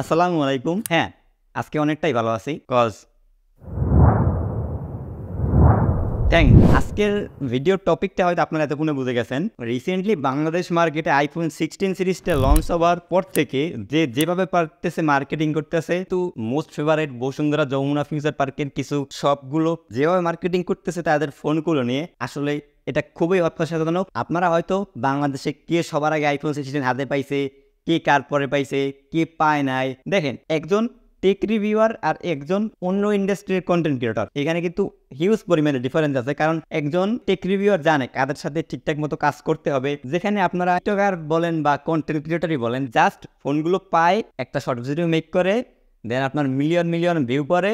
আসসালামু আলাইকুম। হ্যাঁ, আজকে অনেকটাই ভালো আছি। আজকের ভিডিওর টপিকটা হয়তো আপনারা এতক্ষণে বুঝে গেছেন। রিসেন্টলি বাংলাদেশ মার্কেটে iPhone 16 সিরিজটা লঞ্চ হওয়ার পর থেকে যেভাবে পারতেছে মার্কেটিং করতেছে, তো most favourite Bashundhara Jamuna future পার্কের কিছু শপগুলো যেভাবে মার্কেটিং করতেছে তাদের ফোনগুলো নিয়ে, আসলে এটা খুবই হতাশাজনক। আপনারা হয়তো বাংলাদেশে কে সবার আগে iPhone 16 হাতে পাইছে, কে কার পরে পাইছে, কে পায় নাই, দেখেন একজন টেক রিভিউয়ার আর একজন অন্য ইন্ডাস্ট্রির কন্টেন্ট ক্রিয়েটর, এখানে কিন্তু হিউজ পরিমাণে ডিফারেন্স আছে। কারণ একজন টেক রিভিউয়ার জানে কাদের সাথে ঠিকঠাক মতো কাজ করতে হবে, যেখানে আপনারা টিকটকার বলেন বা কন্টেন্ট ক্রিয়েটরই বলেন, জাস্ট ফোনগুলো পায়, একটা শর্ট ভিডিও মেক করে, দেন আপনার মিলিয়ন মিলিয়ন ভিউ পরে,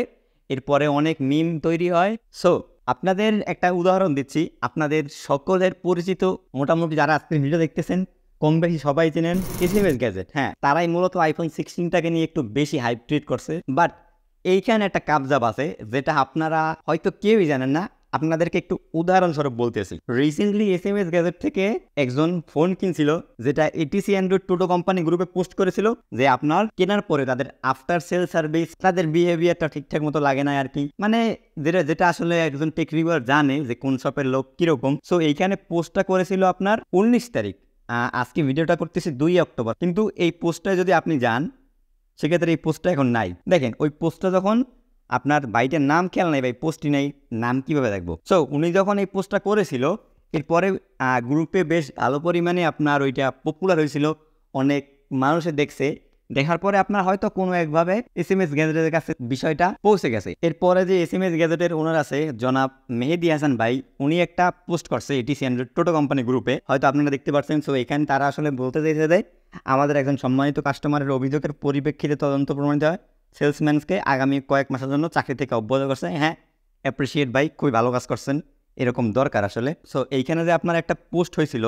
এরপরে অনেক মিম তৈরি হয়। সো আপনাদের একটা উদাহরণ দিচ্ছি, আপনাদের সকলের পরিচিত মোটামুটি যারা আজকের ভিডিও দেখতেছেন কম বেশি সবাই চেনেন এসএমএস গ্যাজেট। হ্যাঁ, তারাই মূলত iPhone 16টাকে নিয়ে একটু বেশি হাইপ ট্রিট করছে। বাট এইখানে একটা কাবজাব আছে যেটা আপনারা হয়তো কেউই জানেন না। আপনাদেরকে একটু উদাহরণস্বরূপ বলতেছি। রিসেন্টলি এসএমএস গ্যাজেট থেকে একজন ফোন কিনছিল, যেটা এটিসি অ্যান্ড্রয়েড টোটো কোম্পানি গ্রুপে পোস্ট করেছিল যে আপনার কেনার পরে তাদের আফটার সেল সার্ভিস, তাদের বিহেভিয়ারটা ঠিকঠাক মতো লাগে না আর কি, মানে যেটা আসলে একজন টেক রিভিউয়ার জানে যে কোন শপের লোক কিরকম। সো এইখানে পোস্টটা করেছিল আপনার 19 তারিখ। আজকে ভিডিওটা করতেছি 2 অক্টোবর, কিন্তু এই পোস্টটায় যদি আপনি যান সেক্ষেত্রে এই পোস্টটা এখন নাই। দেখেন ওই পোস্টটা যখন আপনার বাইটের নাম খেয়াল নাই, ভাই পোস্টই নেই, নাম কীভাবে দেখবো। সো উনি যখন এই পোস্টটা করেছিল, এরপরে গ্রুপে বেশ ভালো পরিমাণে আপনার ওইটা পপুলার হয়েছিল, অনেক মানুষে দেখছে। দেখার পরে আপনার হয়তো কোনো একভাবে এসএমএস গ্যাজেটের কাছে বিষয়টা পৌঁছে গেছে। এরপরে যে এসএমএস গ্যাজেটের ওনার আছে জনাব মেহেদি হাসান ভাই, উনি একটা পোস্ট করছে এটিসি অ্যান্ড্রয়েড টোটো কোম্পানি গ্রুপে, হয়তো আপনারা দেখতে পাচ্ছেন। সো এখানে তারা আসলে বলতে চাইছে যে আমাদের একজন সম্মানিত কাস্টমারের অভিযোগের পরিপ্রেক্ষিতে তদন্ত প্রমাণিত হয় সেলসম্যানকে আগামী কয়েক মাসের জন্য চাকরি থেকে অব্যাহত করছে। হ্যাঁ, অ্যাপ্রিসিয়েট ভাই, খুবই ভালো কাজ করছেন, এরকম দরকার আসলে। সো এইখানে যে আপনার একটা পোস্ট হয়েছিল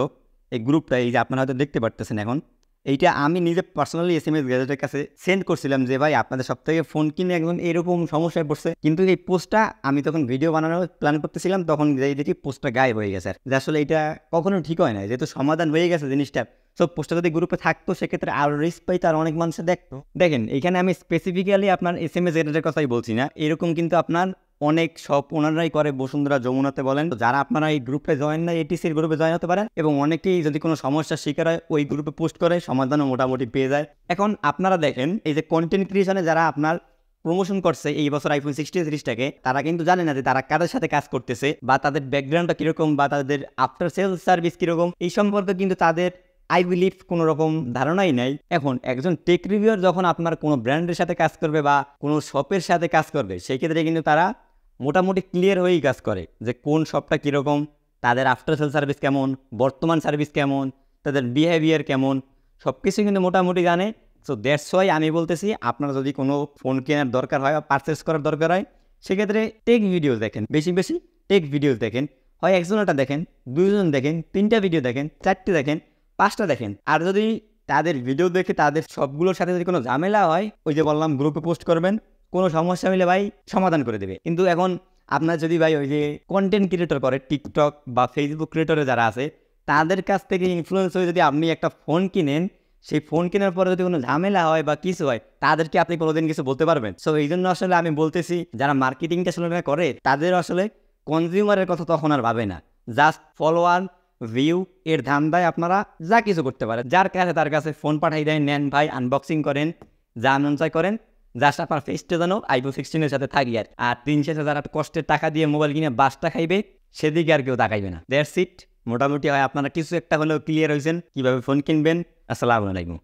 এই গ্রুপটা, এই যে আপনারা হয়তো দেখতে পারতেছেন এখন, এইটা আমি নিজে পার্সোনালি এসএমএস গ্যাজেটের কাছে সেন্ড করছিলাম যে ভাই আপনাদের সব থেকে ফোন কিনে একজন এরকম সমস্যায় পড়ছে। কিন্তু এই পোস্টটা আমি তখন ভিডিও বানানোর প্ল্যান করতেছিলাম, তখন দেখি পোস্টটা গায়েব হয়ে গেছে। যে আসলে এটা কখনো ঠিক হয় না, যেহেতু সমাধান হয়ে গেছে জিনিসটা। সো পোস্টটা যদি গ্রুপে থাকতো সেক্ষেত্রে আরও রিস্ক পাইতো, আর অনেক মানুষে দেখতো। দেখেন এখানে আমি স্পেসিফিক্যালি আপনার এসএমএস গ্যাজেটের কথাই বলছি না, এরকম কিন্তু আপনার অনেক সব ওনারাই করে, বসুন্ধরা যমুনাতে বলেন। যারা আপনারা এই গ্রুপে জয়েন না, এটিসির গ্রুপে জয়েন হতে পারেন, এবং অনেকেই যদি কোনো সমস্যার শিকার হয় ওই গ্রুপে পোস্ট করে, সমাধানও মোটামুটি পেয়ে যায়। এখন আপনারা দেখেন এই যে কন্টেন্ট ক্রিয়েশনে যারা আপনার প্রমোশন করছে এই বছর iPhone 16 সিরিজটাকে, তারা কিন্তু জানে না যে তারা কাদের সাথে কাজ করতেছে, বা তাদের ব্যাকগ্রাউন্ডটা কিরকম, বা তাদের আফটার সেলস সার্ভিস কিরকম, এই সম্পর্কে কিন্তু তাদের আই বিলিভ কোনো রকম ধারণাই নাই। এখন একজন টেক রিভিউয়ার যখন আপনার কোনো ব্র্যান্ডের সাথে কাজ করবে বা কোনো শপের সাথে কাজ করবে, সেই ক্ষেত্রে কিন্তু তারা মোটামুটি ক্লিয়ার হয়েই কাজ করে যে কোন শপটা কীরকম, তাদের আফটার সেল সার্ভিস কেমন, বর্তমান সার্ভিস কেমন, তাদের বিহেভিয়ার কেমন, সব কিছু কিন্তু মোটামুটি জানে। সো দ্যাটস ওয়াই আমি বলতেছি, আপনারা যদি কোনো ফোন কেনার দরকার হয় বা পারচেস করার দরকার হয়, সেক্ষেত্রে টেক ভিডিও দেখেন, বেশি বেশি টেক ভিডিও দেখেন। হয় একজনটা দেখেন, দুইজন দেখেন, 3টা ভিডিও দেখেন, 4টে দেখেন, 5টা দেখেন। আর যদি তাদের ভিডিও দেখে তাদের সবগুলোর সাথে যদি কোনো ঝামেলা হয়, ওই যে বললাম গ্রুপে পোস্ট করবেন, কোনো সমস্যা হলে ভাই সমাধান করে দেবে। কিন্তু এখন আপনার যদি ভাই ওই যে কন্টেন্ট ক্রিয়েটর করে, টিকটক বা ফেসবুক ক্রিয়েটরে যারা আছে, তাদের কাছ থেকে ইনফ্লুয়েন্স হয়ে যদি আপনি একটা ফোন কিনেন, সেই ফোন কেনার পরে যদি কোনো ঝামেলা হয় বা কিছু হয়, তাদেরকে আপনি কোনোদিন কিছু বলতে পারবেন? সো এই জন্য আসলে আমি বলতেছি, যারা মার্কেটিংটা আসলে করে তাদের আসলে কনজিউমারের কথা তখন আর ভাবে না, জাস্ট ফলোয়ার ভিউ এর ধান্দায় আপনারা যা কিছু করতে পারেন। যার কাছে তার কাছে ফোন পাঠাই দেয়, নেন ভাই আনবক্সিং করেন, যা মন চাই করেন, জাস্ট আপনার ফেসটা যেন iPhone 16 সাথে থাকি। আর দিন শেষে যারা কষ্টের টাকা দিয়ে মোবাইল কিনে বাসটা খাইবে, সেদিকে আর কেউ তাকাইবে না। That's it. মোটামুটি হয় আপনারা কিছু একটা হলেও ক্লিয়ার হয়েছেন কীভাবে ফোন কিনবেন। আসসালামু আলাইকুম।